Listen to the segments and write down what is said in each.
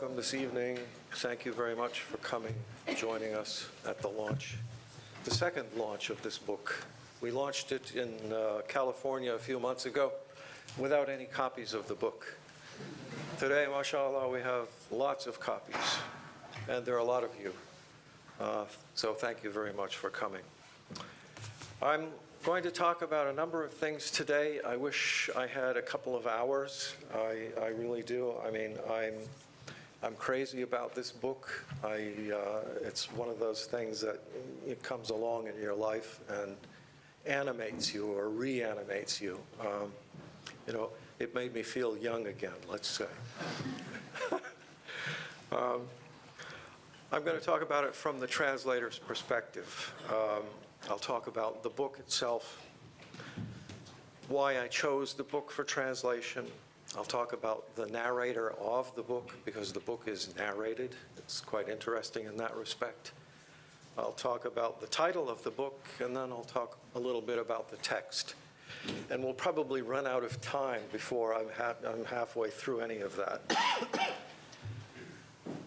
welcome this evening. Thank you very much for coming, joining us at the launch, the second launch of this book. We launched it in California a few months ago without any copies of the book. Today, mashallah, we have lots of copies, and there are a lot of you. So thank you very much for coming. I'm going to talk about a number of things today. I wish I had a couple of hours. I really do. I mean, I'm crazy about this book. It's one of those things that it comes along in your life and animates you or reanimates you. You know, it made me feel young again, let's say. I'm going to talk about it from the translator's perspective. I'll talk about the book itself, why I chose the book for translation. I'll talk about the narrator of the book, because the book is narrated. It's quite interesting in that respect. I'll talk about the title of the book, and then I'll talk a little bit about the text. And we'll probably run out of time before I'm halfway through any of that.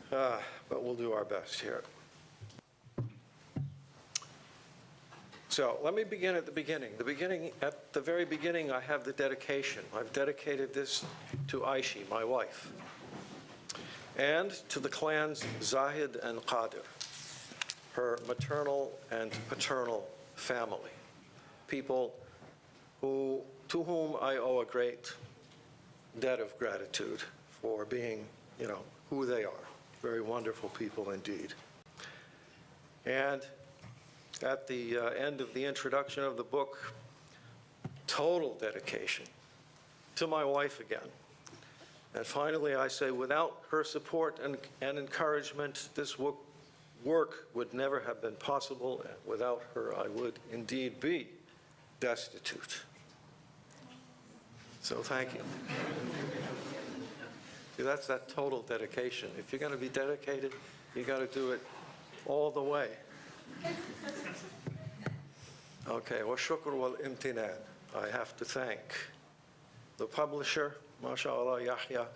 But we'll do our best here. So let me begin at the beginning. At the very beginning, I have the dedication. I've dedicated this to Aishi, my wife, and to the clans Zahid and Qadir, her maternal and paternal family, people to whom I owe a great debt of gratitude for being, you know, who they are. Very wonderful people indeed. And at the end of the introduction of the book, total dedication to my wife again. And finally, I say, without her support and encouragement, this work would never have been possible. And without her, I would indeed be destitute. So thank you. See, that's that total dedication. If you're going to be dedicated, you got to do it all the way. Okay, wa shukr wal imtinan. I have to thank the publisher, mashallah, Yahya,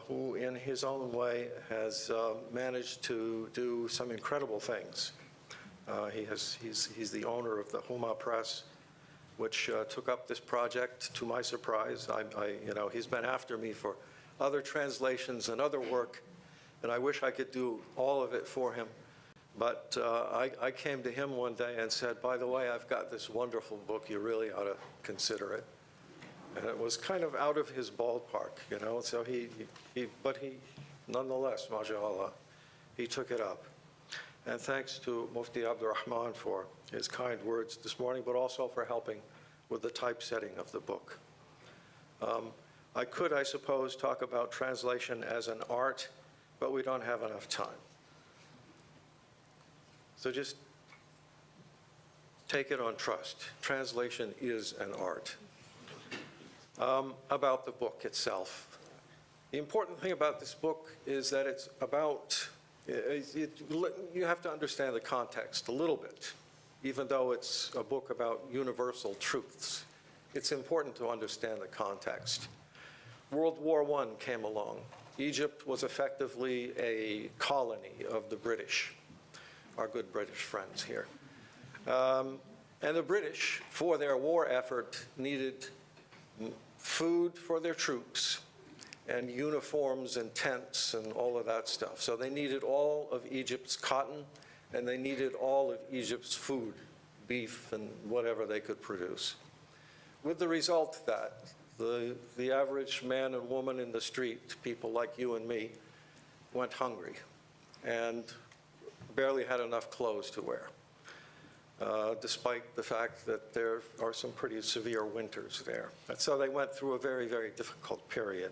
who in his own way has managed to do some incredible things. He's the owner of the Huma Press, which took up this project to my surprise. You know, he's been after me for other translations and other work, and I wish I could do all of it for him. But I came to him one day and said, by the way, I've got this wonderful book, you really ought to consider it. And it was kind of out of his ballpark, you know, so but he, nonetheless, mashallah, he took it up. And thanks to Mufti Abdurrahman for his kind words this morning, but also for helping with the typesetting of the book. I could, I suppose, talk about translation as an art, but we don't have enough time. So just take it on trust. Translation is an art. About the book itself. The important thing about this book is that it's about, you have to understand the context a little bit, even though it's a book about universal truths. It's important to understand the context. World War I came along. Egypt was effectively a colony of the British, our good British friends here. And the British, for their war effort, needed food for their troops and uniforms and tents and all of that stuff. So they needed all of Egypt's cotton, and they needed all of Egypt's food, beef and whatever they could produce. With the result that the average man and woman in the street, people like you and me, went hungry and barely had enough clothes to wear, despite the fact that there are some pretty severe winters there. And so they went through a very, very difficult period.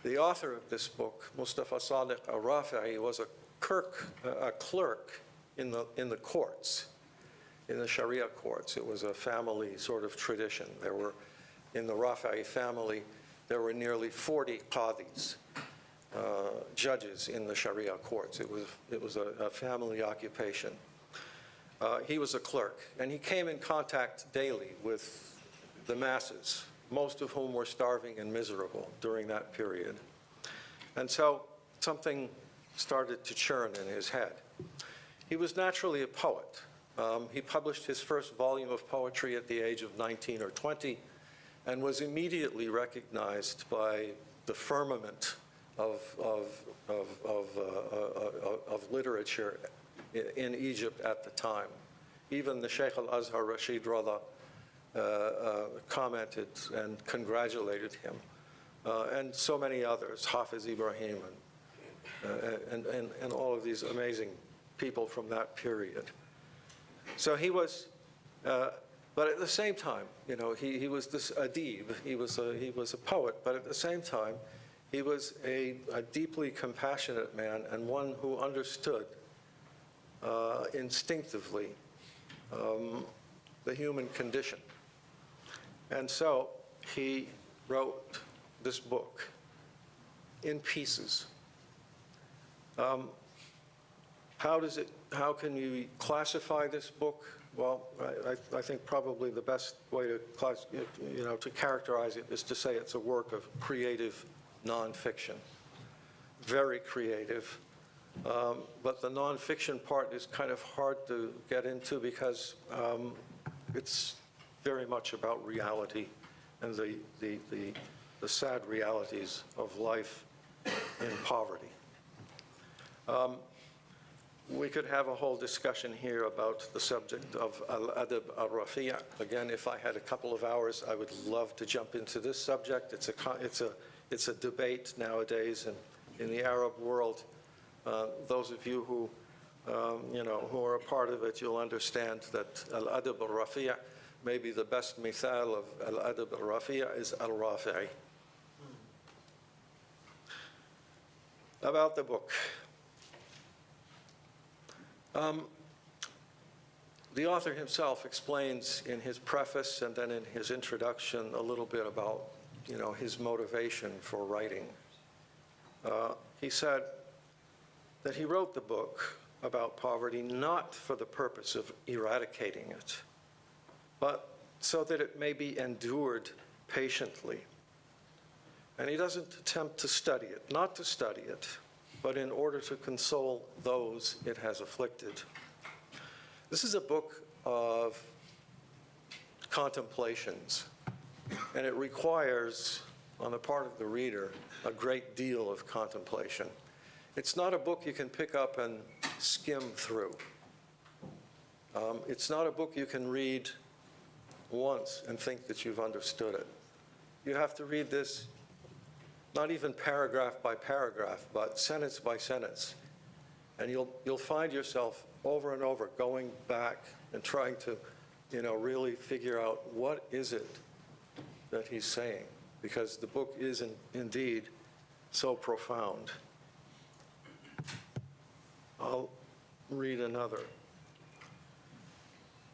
The author of this book, Mustafa Sadiq al-Rafi'i, was a clerk in the courts, in the Sharia courts. It was a family sort of tradition. There were, in the Rafi'i family, there were nearly 40 qadis, judges in the Sharia courts. It was a family occupation. He was a clerk, and he came in contact daily with the masses, most of whom were starving and miserable during that period. And so something started to churn in his head. He was naturally a poet. He published his first volume of poetry at the age of 19 or 20 and was immediately recognized by the firmament of literature in Egypt at the time. Even the Shaykh al-Azhar Rashid Rada commented and congratulated him, and so many others, Hafiz Ibrahim and all of these amazing people from that period. So he was, but at the same time, he was this adib, he was a poet, but at the same time, he was a deeply compassionate man and one who understood instinctively the human condition. And so he wrote this book in pieces. How can you classify this book? Well, I think probably the best way to characterize it is to say it's a work of creative nonfiction. Very creative. But the nonfiction part is kind of hard to get into because it's very much about reality and the sad realities of life in poverty. We could have a whole discussion here about the subject of al-adab al-rafi'. Again, if I had a couple of hours, I would love to jump into this subject. It's a debate nowadays in the Arab world. Those of you who who are a part of it, you'll understand that al-adab al-rafi' maybe the best mithal of al-adab al-rafi' is al-rafi'i. About the book. The author himself explains in his preface and then in his introduction a little bit about, his motivation for writing. He said that he wrote the book about poverty not for the purpose of eradicating it, but so that it may be endured patiently. And he doesn't attempt to study it, not to study it, but in order to console those it has afflicted. This is a book of contemplations, and it requires, on the part of the reader, a great deal of contemplation. It's not a book you can pick up and skim through. It's not a book you can read once and think that you've understood it. You have to read this not even paragraph by paragraph, but sentence by sentence. And you'll find yourself over and over going back and trying to, really figure out what is it that he's saying, because the book is indeed so profound. I'll read another.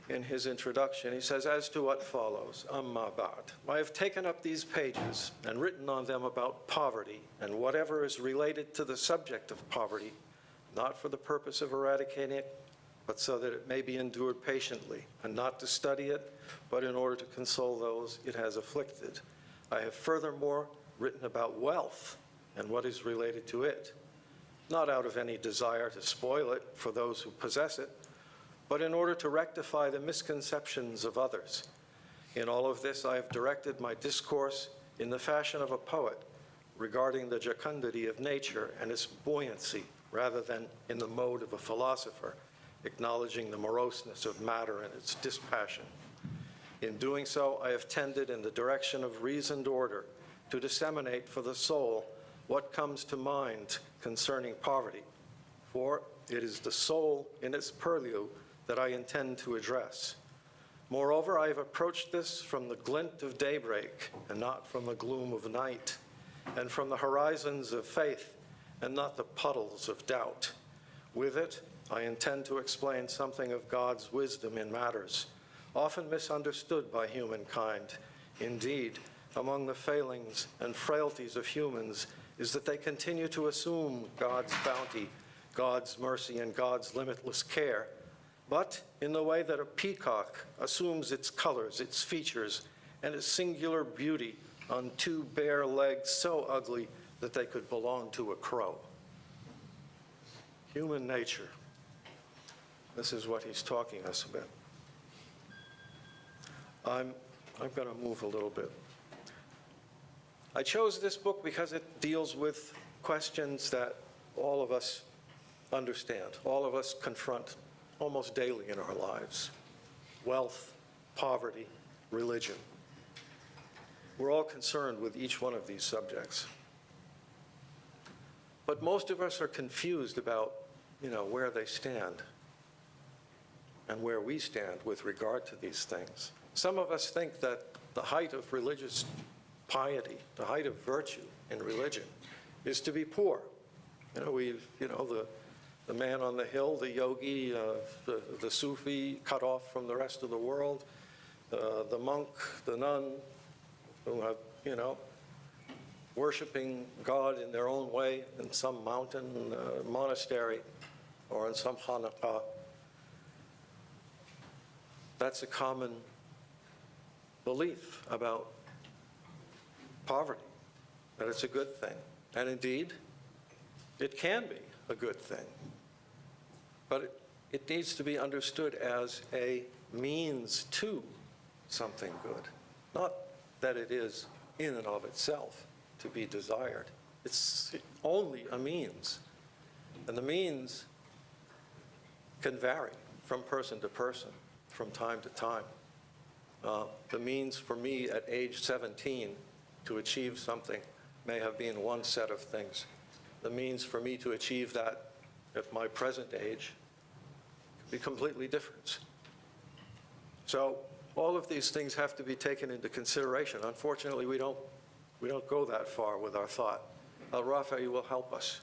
In his introduction, he says, as to what follows, amma ba'd, I have taken up these pages and written on them about poverty and whatever is related to the subject of poverty, not for the purpose of eradicating it, but so that it may be endured patiently, and not to study it, but in order to console those it has afflicted. I have furthermore written about wealth and what is related to it, not out of any desire to spoil it for those who possess it, but in order to rectify the misconceptions of others. In all of this, I have directed my discourse in the fashion of a poet, regarding the jocundity of nature and its buoyancy, rather than in the mode of a philosopher, acknowledging the moroseness of matter and its dispassion. In doing so, I have tended in the direction of reasoned order to disseminate for the soul what comes to mind concerning poverty, for it is the soul in its purlieu that I intend to address. Moreover, I have approached this from the glint of daybreak and not from the gloom of night, and from the horizons of faith and not the puddles of doubt. With it, I intend to explain something of God's wisdom in matters, often misunderstood by humankind. Indeed, among the failings and frailties of humans is that they continue to assume God's bounty, God's mercy, and God's limitless care, but in the way that a peacock assumes its colors, its features, and its singular beauty on two bare legs so ugly that they could belong to a crow. Human nature. This is what he's talking us about. I'm going to move a little bit. I chose this book because it deals with questions that all of us understand, all of us confront almost daily in our lives. Wealth, poverty, religion. We're all concerned with each one of these subjects. But most of us are confused about, where they stand and where we stand with regard to these things. Some of us think that the height of religious piety, the height of virtue in religion, is to be poor. The man on the hill, the yogi, the Sufi, cut off from the rest of the world, the monk, the nun, who have, worshiping God in their own way in some mountain monastery or in some Hanukkah. That's a common belief about poverty, that it's a good thing. And indeed, it can be a good thing. But it needs to be understood as a means to something good, not that it is in and of itself to be desired. It's only a means. And the means can vary from person to person, from time to time. The means for me at age 17 to achieve something may have been one set of things. The means for me to achieve that at my present age could be completely different. So all of these things have to be taken into consideration. Unfortunately, we don't go that far with our thought. Al-Rafi'i will help us.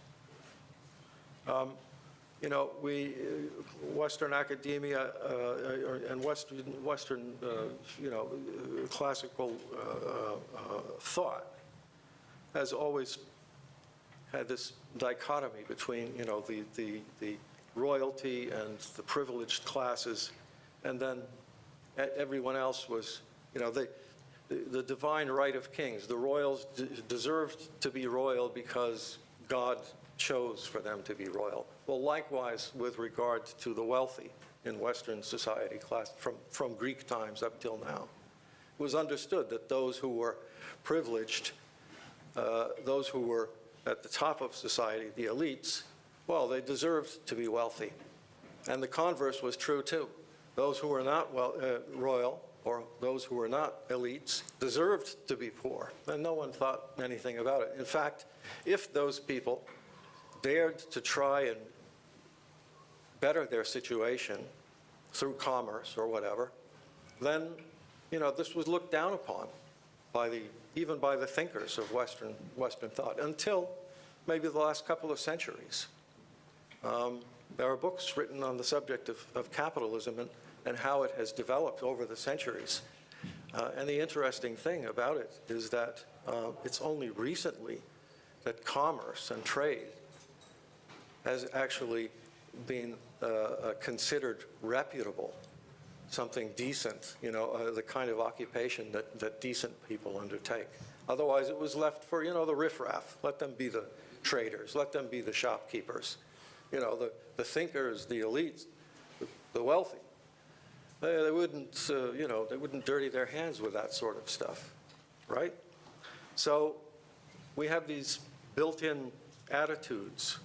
Western academia and Western classical thought has always had this dichotomy between, the royalty and the privileged classes, and then everyone else was, the divine right of kings. The royals deserved to be royal because God chose for them to be royal. Well, likewise with regard to the wealthy in Western society, class from Greek times up till now. It was understood that those who were privileged, those who were at the top of society, the elites, well, they deserved to be wealthy. And the converse was true too. Those who were not royal, or those who were not elites, deserved to be poor. And no one thought anything about it. In fact, if those people dared to try and better their situation through commerce or whatever, then, this was looked down upon even by the thinkers of Western thought, until maybe the last couple of centuries. There are books written on the subject of capitalism and how it has developed over the centuries. And the interesting thing about it is that it's only recently that commerce and trade has actually been considered reputable, something decent, the kind of occupation that decent people undertake. Otherwise, it was left for, the riffraff. Let them be the traders. Let them be the shopkeepers. The thinkers, the elites, the wealthy. They wouldn't, they wouldn't dirty their hands with that sort of stuff, right? So we have these built-in attitudes,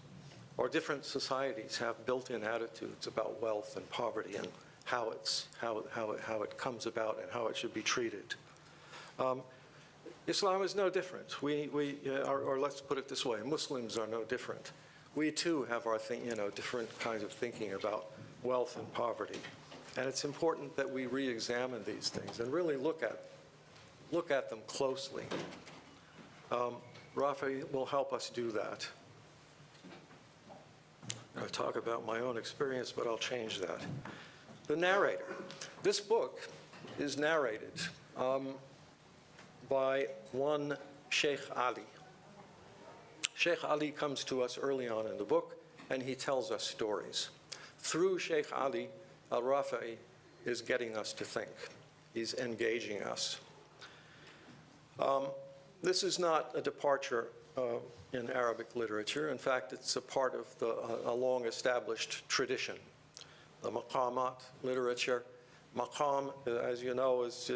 or different societies have built-in attitudes about wealth and poverty and how it comes about and how it should be treated. Islam is no different. Or let's put it this way: Muslims are no different. We too have our different kinds of thinking about wealth and poverty, and it's important that we re-examine these things and really look at them closely. Rafi will help us do that. I'll talk about my own experience, but I'll change that. The narrator. This book is narrated by one Shaykh Ali. Shaykh Ali comes to us early on in the book, and he tells us stories. Through Shaykh Ali, Al-Rafi'i is getting us to think. He's engaging us. This is not a departure in Arabic literature. In fact, it's a part of a long-established tradition. The maqamat literature. Maqam, as you know, is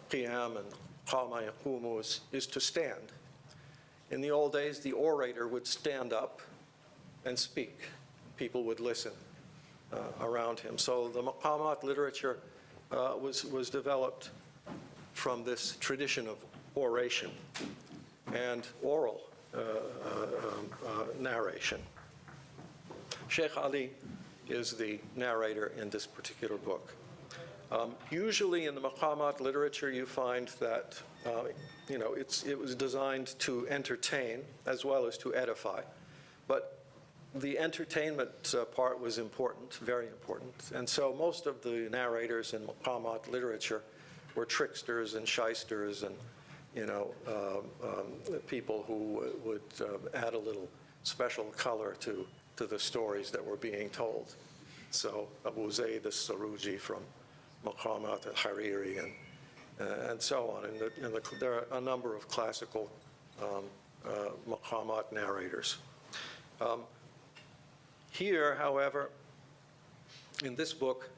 qiyam, and qama yaqumu is to stand. In the old days, the orator would stand up and speak. People would listen around him. So the maqamat literature was developed from this tradition of oration and oral narration. Shaykh Ali is the narrator in this particular book. Usually in the maqamat literature, you find that it was designed to entertain as well as to edify. But the entertainment part was important, very important. And so most of the narrators in maqamat literature were tricksters and shysters and people who would add a little special color to the stories that were being told. So Abu Zayd al-Saruji from Maqamat al-Hariri and so on. And there are a number of classical maqamat narrators. Here, however, in this book,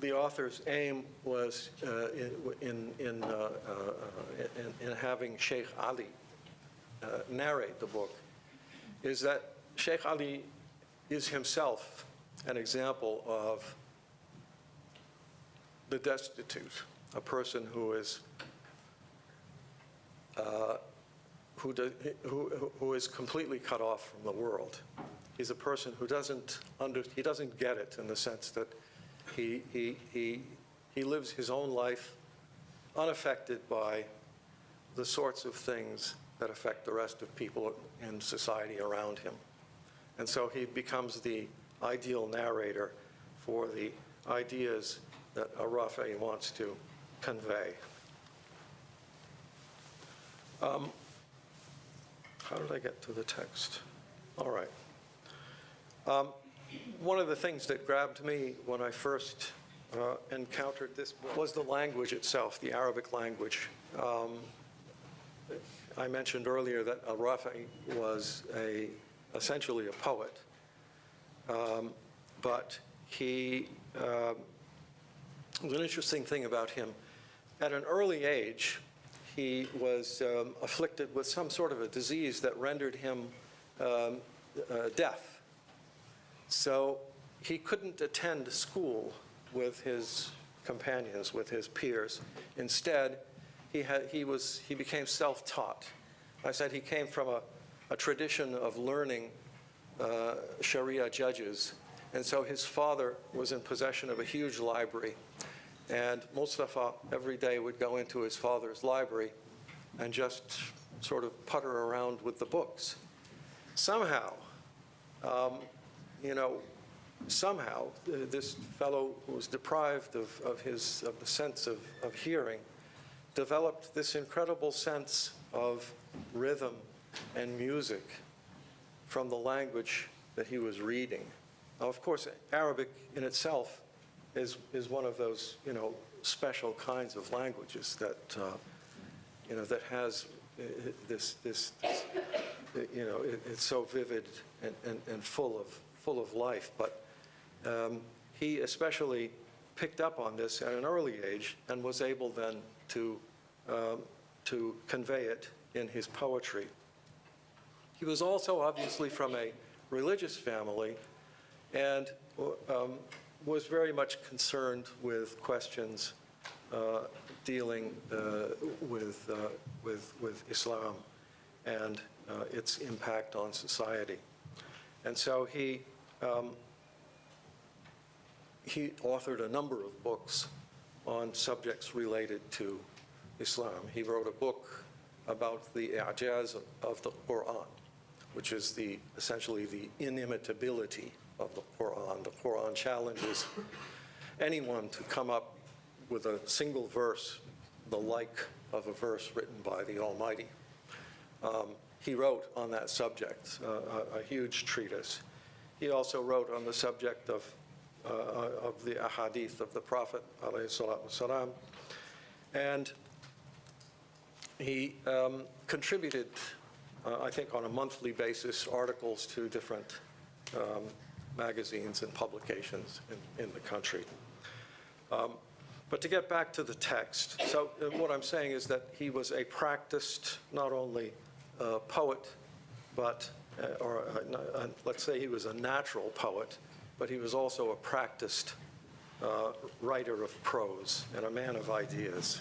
the author's aim was in having Shaykh Ali narrate the book, is that Shaykh Ali is himself an example of the destitute, a person who is who is completely cut off from the world. He's a person who doesn't get it, in the sense that he lives his own life unaffected by the sorts of things that affect the rest of people in society around him. And so he becomes the ideal narrator for the ideas that a Rafi'i wants to convey. How did I get to the text? All right. One of the things that grabbed me when I first encountered this book was the language itself, the Arabic language. I mentioned earlier that al-Rafi'i was essentially a poet, but he, an interesting thing about him, at an early age, he was afflicted with some sort of a disease that rendered him deaf. So he couldn't attend school with his companions, with his peers. Instead, he became self-taught. I said he came from a tradition of learning Sharia judges, and so his father was in possession of a huge library, and Mustafa every day would go into his father's library and just sort of putter around with the books. Somehow, this fellow who was deprived of the sense of hearing developed this incredible sense of rhythm and music from the language that he was reading. Now, of course, Arabic in itself is one of those special kinds of languages that that has this it's so vivid and full of life. But he especially picked up on this at an early age and was able then to convey it in his poetry. He was also obviously from a religious family and was very much concerned with questions dealing with Islam and its impact on society. And so he authored a number of books on subjects related to Islam. He wrote a book about the i'jaz of the Quran, which is essentially the inimitability of the Quran. The Quran challenges anyone to come up with a single verse, the like of a verse written by the Almighty. He wrote on that subject a huge treatise. He also wrote on the subject of the ahadith of the Prophet, alayhi salatu wasalam, and he contributed I think on a monthly basis, articles to different magazines and publications in the country. But to get back to the text, so what I'm saying is that he was a practiced, not only poet, but, let's say he was a natural poet, but he was also a practiced writer of prose and a man of ideas.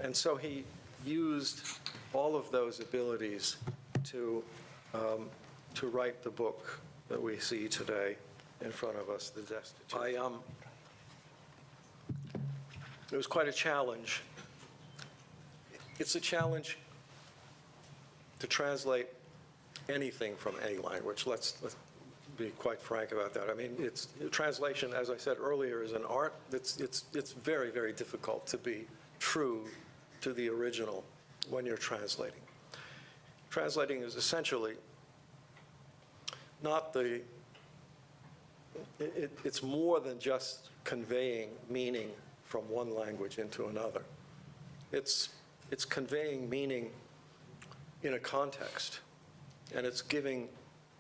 And so he used all of those abilities to write the book that we see today in front of us, The Destitute. It was quite a challenge. It's a challenge to translate anything from any language. Let's be quite frank about that. I mean, translation, as I said earlier, is an art. It's very, very difficult to be true to the original when you're translating. Translating is essentially not it's more than just conveying meaning from one language into another. It's conveying meaning in a context, and it's giving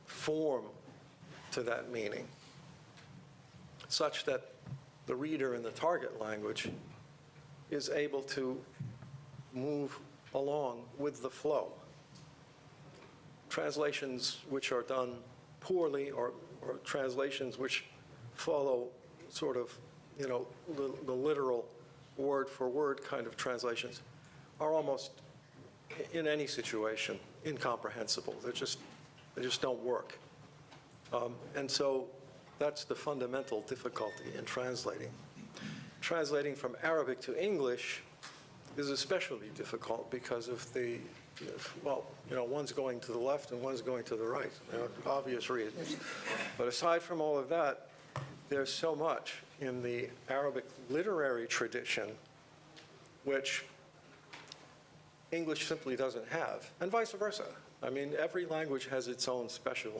form to that meaning such that the reader in the target language is able to move along with the flow. Translations which are done poorly, or translations which follow sort of, the literal word-for-word kind of translations, are almost, in any situation, incomprehensible. They just don't work. And so that's the fundamental difficulty in translating. Translating from Arabic to English is especially difficult because of one's going to the left and one's going to the right, obvious reasons. But aside from all of that, there's so much in the Arabic literary tradition which English simply doesn't have, and vice versa. I mean, every language has its own special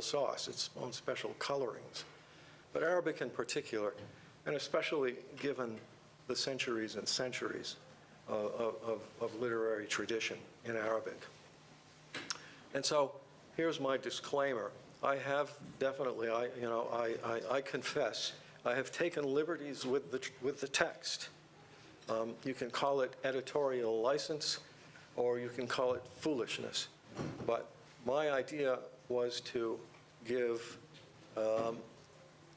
sauce, its own special colorings. But Arabic in particular, and especially given the centuries and centuries of literary tradition in Arabic. And so here's my disclaimer. I have definitely, I confess, I have taken liberties with the text. You can call it editorial license, or you can call it foolishness. But my idea was to give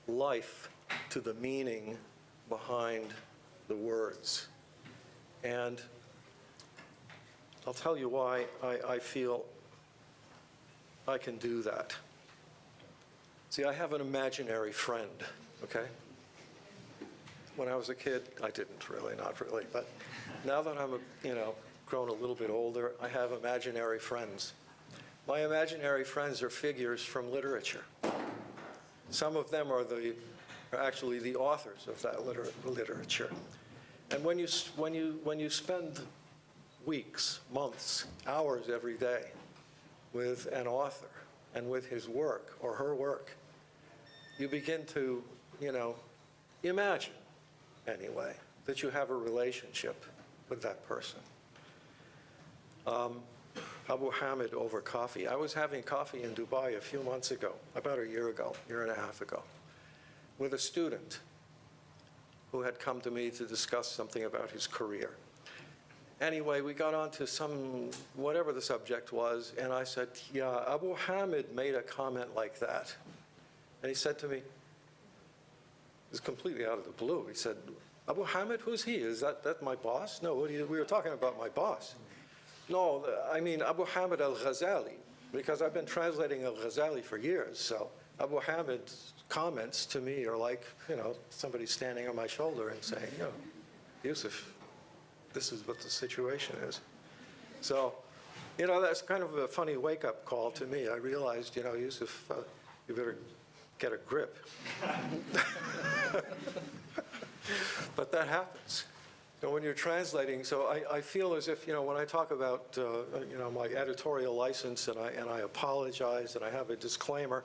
life to the meaning behind the words. And I'll tell you why I feel I can do that. See, I have an imaginary friend, okay? When I was a kid, I didn't really, not really. But now that I'm, grown a little bit older, I have imaginary friends. My imaginary friends are figures from literature. Some of them are actually the authors of that literature. And when you spend weeks, months, hours every day with an author and with his work or her work, you begin to, imagine, anyway, that you have a relationship with that person. Abu Hamid over coffee. I was having coffee in Dubai a few months ago, about a year and a half ago, with a student who had come to me to discuss something about his career. Anyway, we got on to whatever the subject was, and I said, yeah, Abu Hamid made a comment like that. And he said to me, it was completely out of the blue, he said, Abu Hamid, who's he? Is that my boss? No, we were talking about my boss. No, I mean Abu Hamid al-Ghazali, because I've been translating al-Ghazali for years, so Abu Hamid's comments to me are like, somebody standing on my shoulder and saying, Yusuf, this is what the situation is. So, that's kind of a funny wake-up call to me. I realized, Yusuf, you better get a grip. But that happens. When you're translating, so I feel as if, when I talk about, my editorial license and I apologize and I have a disclaimer,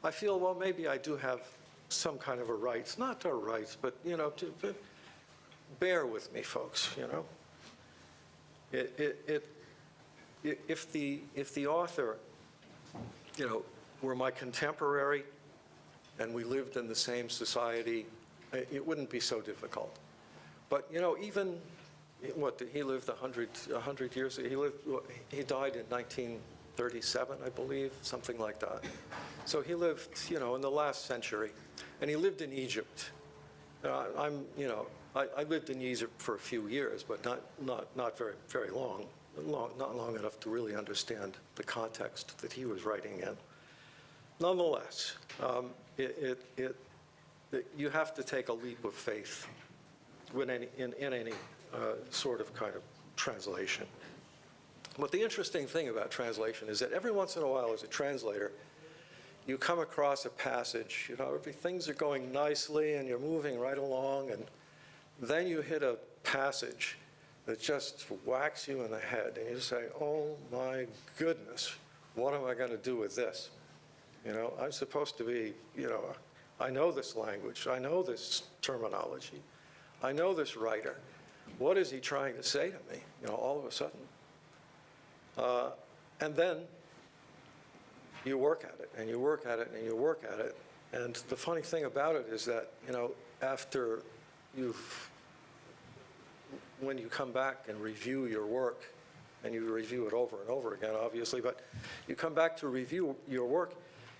I feel, well, maybe I do have some kind of a right, not a right, but, bear with me, folks, if the author, were my contemporary and we lived in the same society, it wouldn't be so difficult. But, even, he lived 100 years, he died in 1937, I believe, something like that. So he lived, in the last century, and he lived in Egypt. I lived in Egypt for a few years, but not very long, not long enough to really understand the context that he was writing in. Nonetheless, you have to take a leap of faith in any sort of kind of translation. But the interesting thing about translation is that every once in a while, as a translator, you come across a passage, things are going nicely and you're moving right along, and then you hit a passage that just whacks you in the head, and you say, oh my goodness, what am I going to do with this? I'm supposed to be, I know this language, I know this terminology, I know this writer. What is he trying to say to me, all of a sudden? And then you work at it, and you work at it, and you work at it. And the funny thing about it is that, after when you come back and review your work, and you review it over and over again, obviously, but you come back to review your work,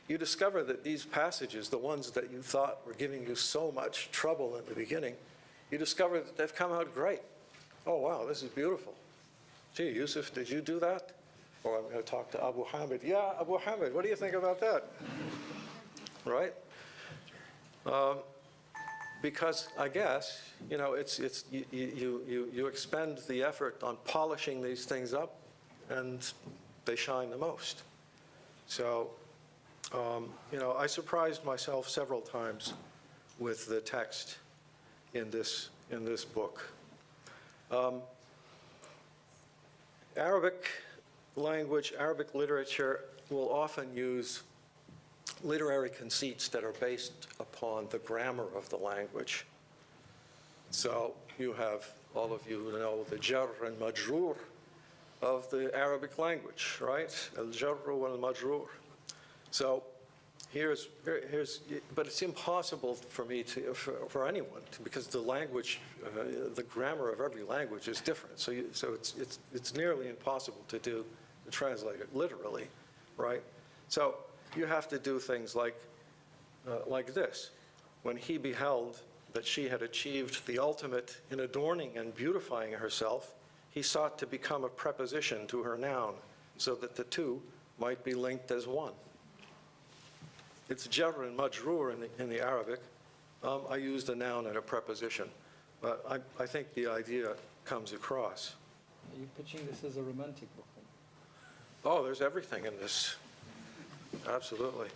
you discover that these passages, the ones that you thought were giving you so much trouble in the beginning, you discover that they've come out great. Oh, wow, this is beautiful. Gee, Yusuf, did you do that? Or I'm going to talk to Abu Hamid. Yeah, Abu Hamid, what do you think about that? Right? Because I guess, you expend the effort on polishing these things up, and they shine the most. So, I surprised myself several times with the text in this book. Arabic language, Arabic literature will often use literary conceits that are based upon the grammar of the language. So you have, all of you know, the jar and majroor of the Arabic language, right? Al-jarru wal-majroor. So but it's impossible for me for anyone to, because the language, the grammar of every language is different. So it's nearly impossible to translate it literally, right? So you have to do things like this. When he beheld that she had achieved the ultimate in adorning and beautifying herself, he sought to become a preposition to her noun, so that the two might be linked as one. It's jar and majroor in the Arabic. I used a noun and a preposition, but I think the idea comes across. Are you pitching this as a romantic book? Oh, there's everything in this. Absolutely.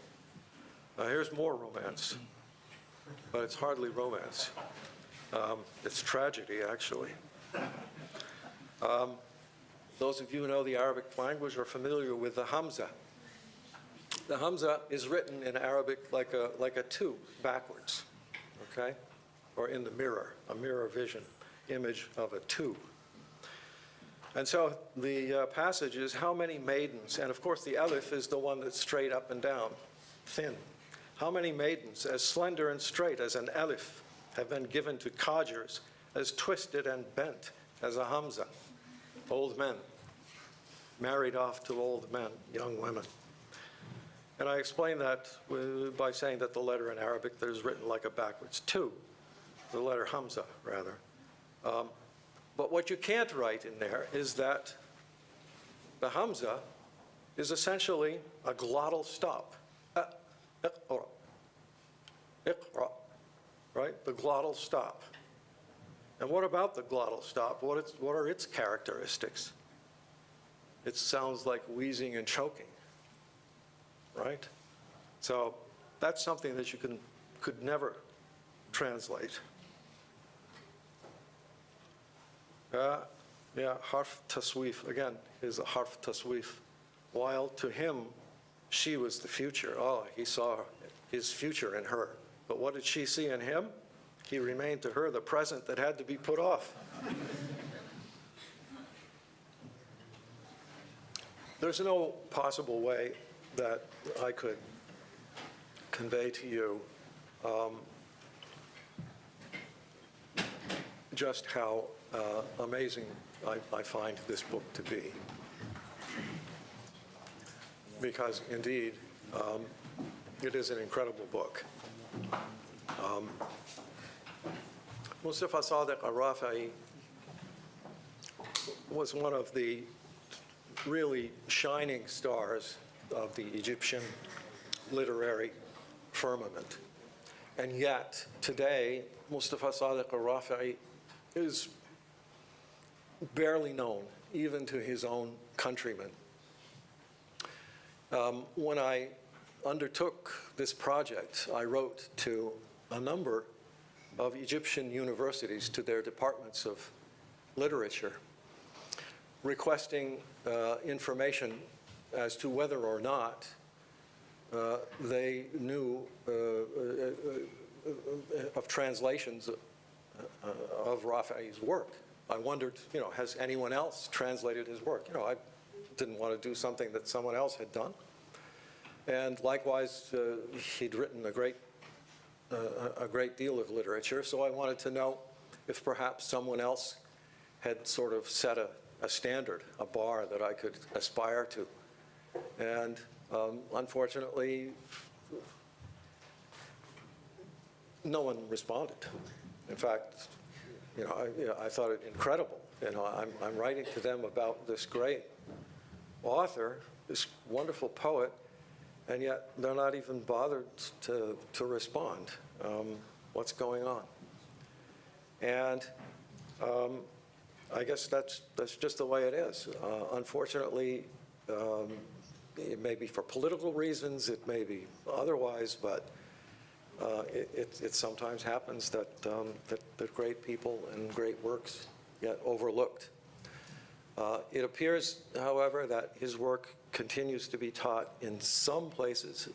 Now here's more romance, but it's hardly romance. It's tragedy, actually. Those of you who know the Arabic language are familiar with the Hamza. The Hamza is written in Arabic like a two, backwards, okay? Or in the mirror, a mirror vision image of a two. And so the passage is, how many maidens, and of course the alif is the one that's straight up and down, thin. How many maidens, as slender and straight as an alif, have been given to codgers, as twisted and bent as a Hamza? Old men, married off to old men, young women. And I explain that by saying that the letter in Arabic that is written like a backwards two, the letter Hamza, rather. But what you can't write in there is that the Hamza is essentially a glottal stop. Iqra, right? The glottal stop. And what about the glottal stop? What are its characteristics? It sounds like wheezing and choking, right? So that's something that you could never translate. Yeah, harf taswif, again, is a harf taswif. While to him, she was the future. Oh, he saw his future in her. But what did she see in him? He remained to her the present that had to be put off. There's no possible way that I could convey to you just how amazing I find this book to be. Because indeed, it is an incredible book. Mustafa Sadiq al-Rafi'i was one of the really shining stars of the Egyptian literary firmament. And yet, today, Mustafa Sadiq al-Rafi'i is barely known, even to his own countrymen. When I undertook this project, I wrote to a number of Egyptian universities, to their departments of literature, requesting information as to whether or not they knew of translations of Rafi'i's work. I wondered, has anyone else translated his work? I didn't want to do something that someone else had done. And likewise, he'd written a great deal of literature, so I wanted to know if perhaps someone else had sort of set a standard, a bar that I could aspire to. And unfortunately, no one responded. In fact, I thought it incredible. I'm writing to them about this great author, this wonderful poet, and yet they're not even bothered to respond. What's going on? And I guess that's just the way it is. Unfortunately, it may be for political reasons, it may be otherwise, but it sometimes happens that great people and great works get overlooked. It appears, however, that his work continues to be taught in some places,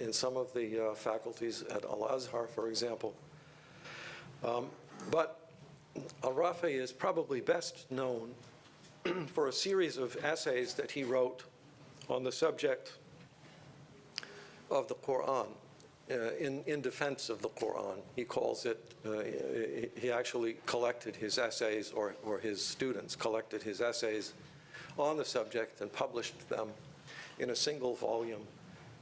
in some of the faculties at Al-Azhar, for example. But al-Rafi'i is probably best known for a series of essays that he wrote on the subject of the Quran, in defense of the Quran. He calls it, he actually collected his essays, or his students collected his essays on the subject and published them in a single volume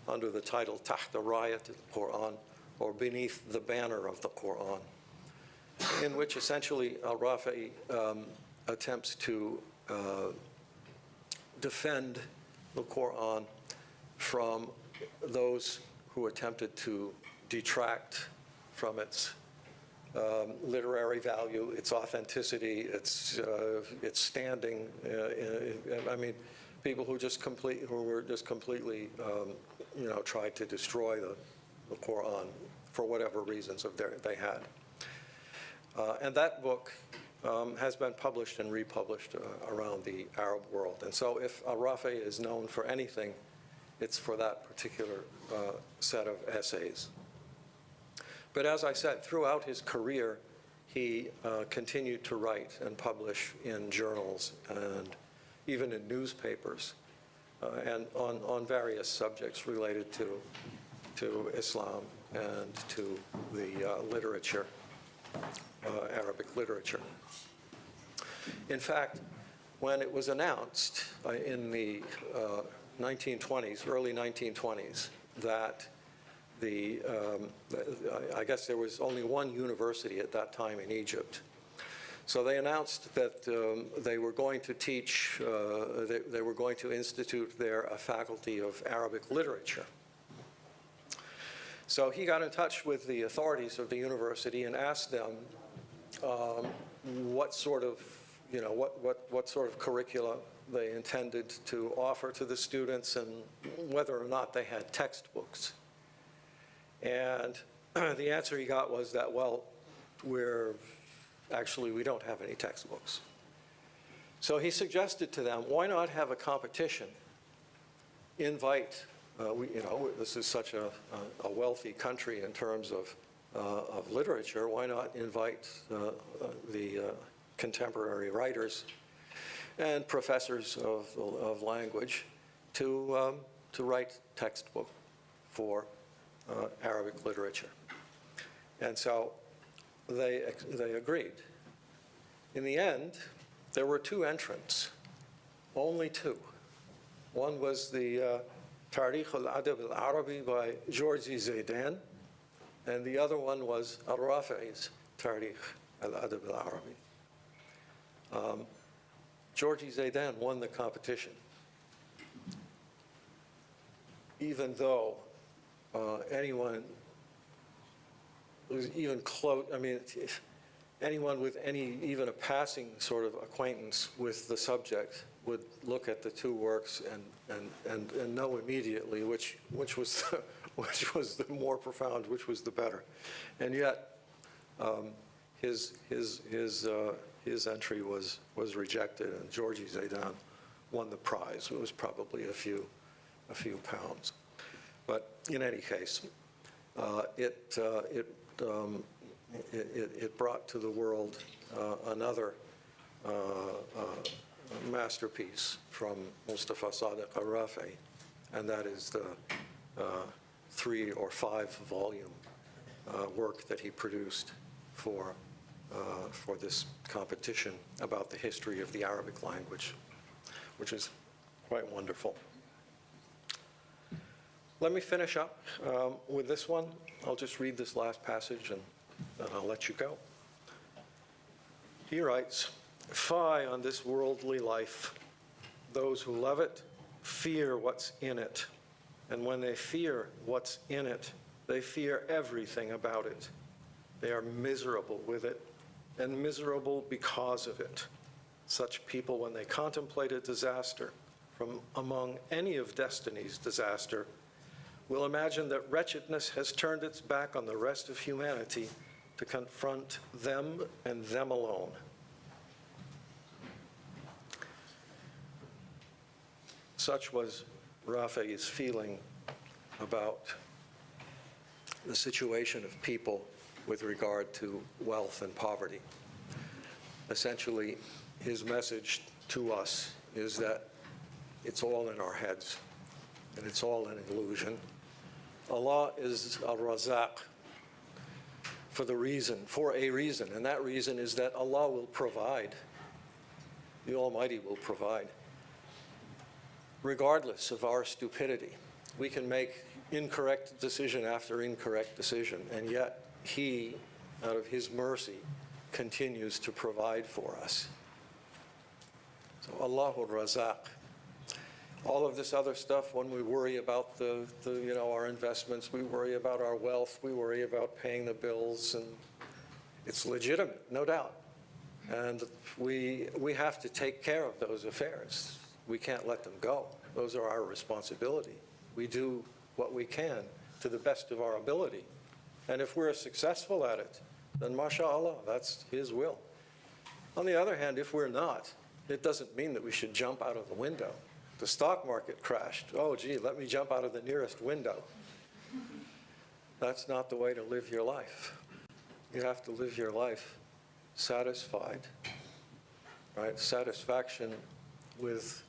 under the title Tahta Rayat al-Quran, or Beneath the Banner of the Quran, in which essentially al-Rafi'i attempts to defend the Quran from those who attempted to detract from its literary value, its authenticity, its standing. I mean, people who were just completely, tried to destroy the Quran for whatever reasons they had. And that book has been published and republished around the Arab world. And so if al-Rafi'i is known for anything, it's for that particular set of essays. But as I said, throughout his career, he continued to write and publish in journals and even in newspapers and on various subjects related to Islam and to the literature, Arabic literature. In fact, when it was announced in the 1920s, early 1920s, that I guess there was only one university at that time in Egypt. So they announced that they were going to teach, they were going to institute there a faculty of Arabic literature. So he got in touch with the authorities of the university and asked them what sort of curricula they intended to offer to the students and whether or not they had textbooks. And the answer he got was that, well, we don't have any textbooks. So he suggested to them, why not have a competition? Invite, this is such a wealthy country in terms of literature, why not invite the contemporary writers and professors of language to write textbook for Arabic literature. And so they agreed. In the end, there were two entrants, only two. One was the Tarikh al-Adab al-Arabi by Georgi Zaidan, and the other one was al-Rafi'i's Tarikh al-Adab al-Arabi. Georgi Zaidan won the competition, even though anyone who's even close, I mean, anyone with even a passing sort of acquaintance with the subject would look at the two works and know immediately which was the more profound, which was the better. And yet, his entry was rejected, and Georgi Zaidan won the prize. It was probably a few pounds, but in any case, it brought to the world another masterpiece from Mustafa Sadiq al-Rafi'i, and that is the 3 or 5 volume work that he produced for this competition about the history of the Arabic language, which is quite wonderful. Let me finish up with this one. I'll just read this last passage and then I'll let you go. He writes, "Fie on this worldly life. Those who love it fear what's in it. And when they fear what's in it, they fear everything about it. They are miserable with it and miserable because of it. Such people, when they contemplate a disaster from among any of destiny's disaster, will imagine that wretchedness has turned its back on the rest of humanity to confront them and them alone." Such was Rafi'i's feeling about the situation of people with regard to wealth and poverty. Essentially, his message to us is that it's all in our heads, and it's all an illusion. Allah is al-Razaq for a reason, and that reason is that Allah will provide. The Almighty will provide. Regardless of our stupidity, we can make incorrect decision after incorrect decision, and yet He, out of His mercy, continues to provide for us. So Allahul Razaq. All of this other stuff, when we worry about our investments, we worry about our wealth, we worry about paying the bills, and it's legitimate, no doubt. And we have to take care of those affairs. We can't let them go. Those are our responsibility. We do what we can to the best of our ability. And if we're successful at it, then mashallah, that's His will. On the other hand, if we're not, it doesn't mean that we should jump out of the window. The stock market crashed. Oh, gee, let me jump out of the nearest window. That's not the way to live your life. You have to live your life satisfied, right? Satisfaction with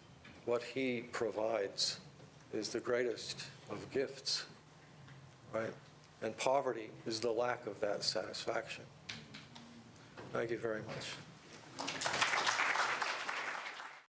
what He provides is the greatest of gifts, right? And poverty is the lack of that satisfaction. Thank you very much.